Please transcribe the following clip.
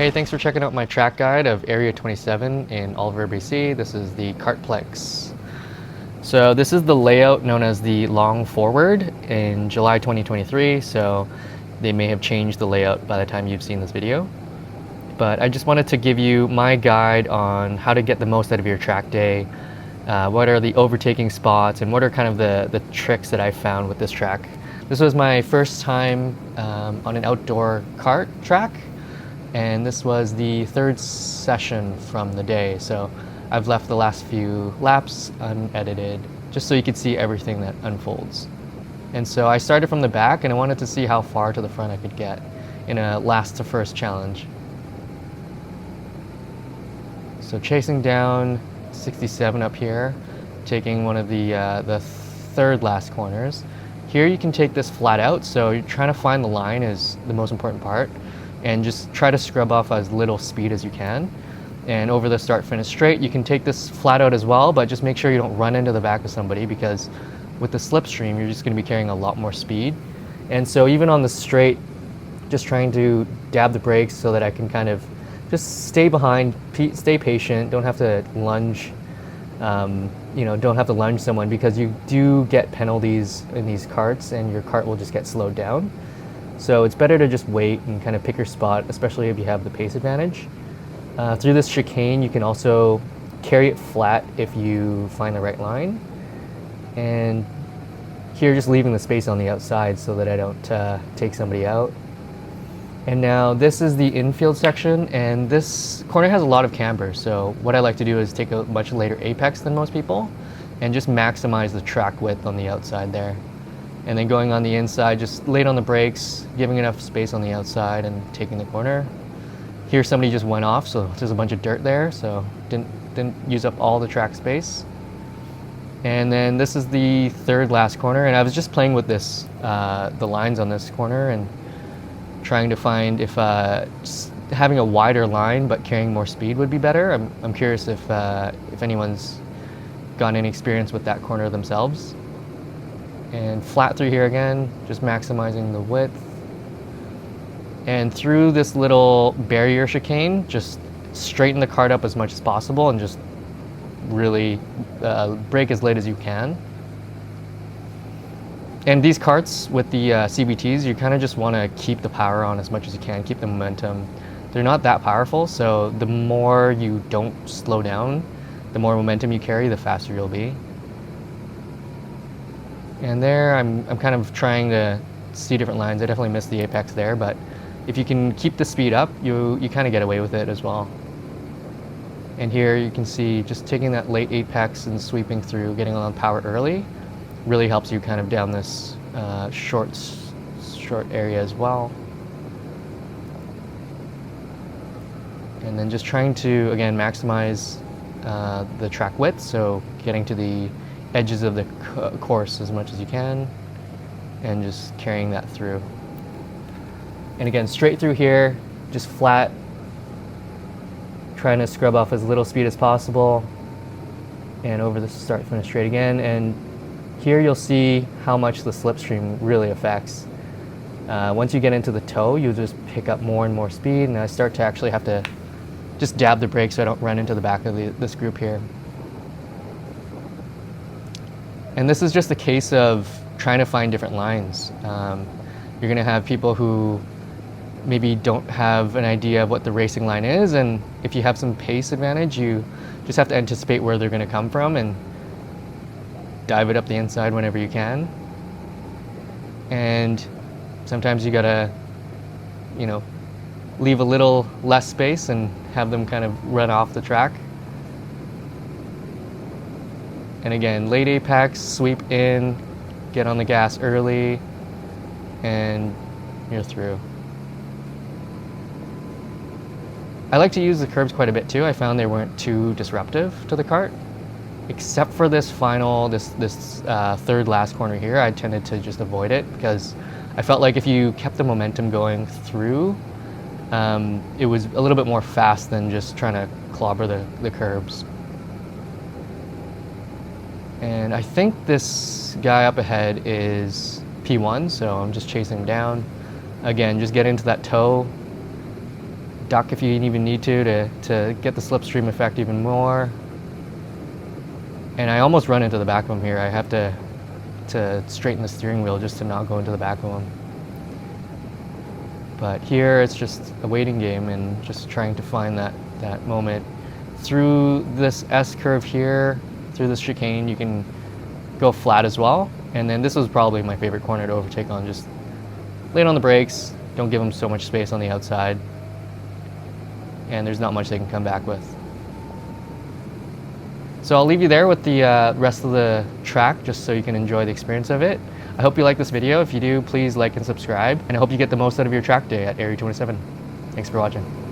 Hey, thanks for checking out my track guide of Area 27 in Oliver, BC. This is the Kartplex. So this is the layout known as the long forward in July 2023, so they may have changed the layout by the time you've seen this video. But I just wanted to give you my guide on how to get the most out of your track day, what are the overtaking spots, and what are kind of the tricks that I found with this track. This was my first time on an outdoor kart track, and this was the third session from the day, so I've left the last few laps unedited just so you could see everything that unfolds. And so I started from the back and I wanted to see how far to the front I could get in a last to first challenge. So chasing down 67 up here, taking one of the third last corners. Here you can take this flat out, so you're trying to find the line is the most important part, and just try to scrub off as little speed as you can. And over the start finish straight, you can take this flat out as well, but just make sure you don't run into the back of somebody, because with the slipstream, you're just going to be carrying a lot more speed. And so even on the straight, just trying to dab the brakes so that I can kind of just stay behind, stay patient, don't have to lunge, don't have to lunge someone, because you do get penalties in these karts and your kart will just get slowed down. So it's better to just wait and kind of pick your spot, especially if you have the pace advantage. Through this chicane, you can also carry it flat if you find the right line. And here, just leaving the space on the outside so that I don't take somebody out. And now this is the infield section, and this corner has a lot of camber. So what I like to do is take a much later apex than most people and just maximize the track width on the outside there. And then going on the inside, just late on the brakes, giving enough space on the outside and taking the corner. Here somebody just went off, so there's a bunch of dirt there, so didn't use up all the track space. And then this is the third last corner, and I was just playing with this, the lines on this corner, and trying to find if just having a wider line but carrying more speed would be better. I'm curious if anyone's gotten any experience with that corner themselves. And flat through here again, just maximizing the width. And through this little barrier chicane, just straighten the kart up as much as possible and just really brake as late as you can. And these karts with the CVTs, you kind of just want to keep the power on as much as you can, keep the momentum. They're not that powerful, so the more you don't slow down, the more momentum you carry, the faster you'll be. And there, I'm kind of trying to see different lines. I definitely missed the apex there, but if you can keep the speed up, you kind of get away with it as well. And here you can see just taking that late apex and sweeping through, getting on power early, really helps you kind of down this short area as well. And then just trying to, again, maximize the track width, so getting to the edges of the course as much as you can and just carrying that through. And again, straight through here, just flat, trying to scrub off as little speed as possible, and over the start finish straight again. And here you'll see how much the slipstream really affects. Once you get into the toe, you'll just pick up more and more speed, and I start to actually have to just dab the brakes so I don't run into the back of this group here. And this is just a case of trying to find different lines. You're going to have people who maybe don't have an idea of what the racing line is, and if you have some pace advantage, you just have to anticipate where they're going to come from and dive it up the inside whenever you can. And sometimes you got to, leave a little less space and have them kind of run off the track. And again, late apex, sweep in, get on the gas early, and you're through. I like to use the curbs quite a bit too. I found they weren't too disruptive to the kart, except for this third last corner here. I tended to just avoid it because I felt like if you kept the momentum going through, it was a little bit more fast than just trying to clobber the curbs. And I think this guy up ahead is P1, so I'm just chasing him down. Again, just get into that toe, Duck if you even need to get the slipstream effect even more. And I almost run into the back of him here. I have to straighten the steering wheel just to not go into the back of him. But here it's just a waiting game and just trying to find that moment. Through this S curve here, through this chicane, you can go flat as well. And then this was probably my favorite corner to overtake on. Just lay it on the brakes, don't give them so much space on the outside. And there's not much they can come back with. So I'll leave you there with the rest of the track just so you can enjoy the experience of it. I hope you like this video. If you do, please like and subscribe. And I hope you get the most out of your track day at Area 27. Thanks for watching.